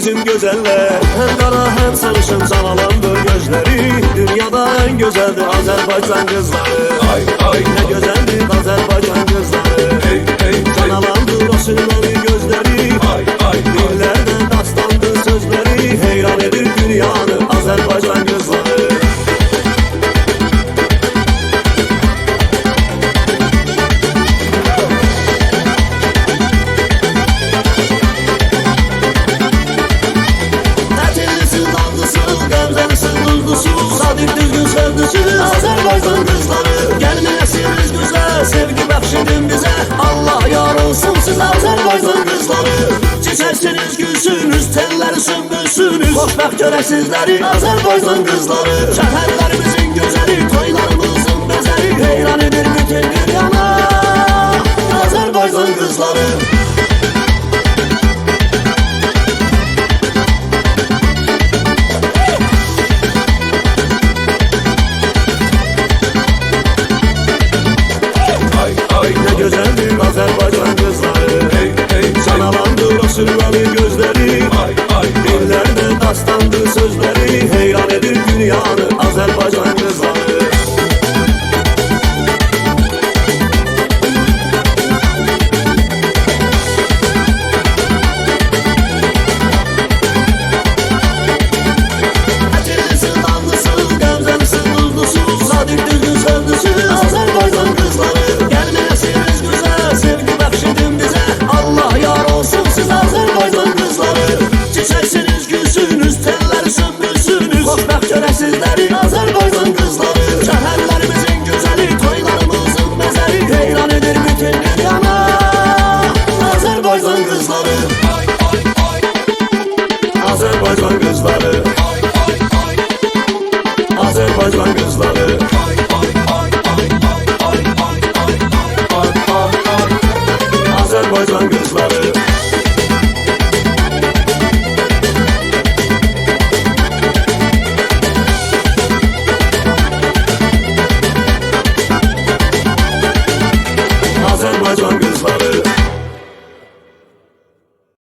bizim güzeller. Hem kara hem sarışın canalandır gözleri. Dünyada en güzeldir Azerbaycan kızları. Ay ay ne güzeldir Azerbaycan kızları. Hey hey canalandır o sürmeli gözleri. Ay ay dillerden dastandır sözleri. Heyran edir dünyanı Azerbaycan kızları. Sadık düzgün sevgisi Azerbaycan kızları. Gelmeyesiniz güzel, sevgi bəxşedin bize. Allah yar olsun siz Azerbaycan kızları. Çiçeksiniz gülsünüz, telleri sümbülsünüz. Xoşbəxt görək sizləri Azerbaycan kızları. Şəhərlərimizin gözəli, toylarımızın bezəli. Heyran edir bütün dünyana Azerbaycan kızları. Güzeldir Azerbaycan kızları. Hey hey canalandır o sürmeli gözleri. Ay ay dillerde dastandır sözleri.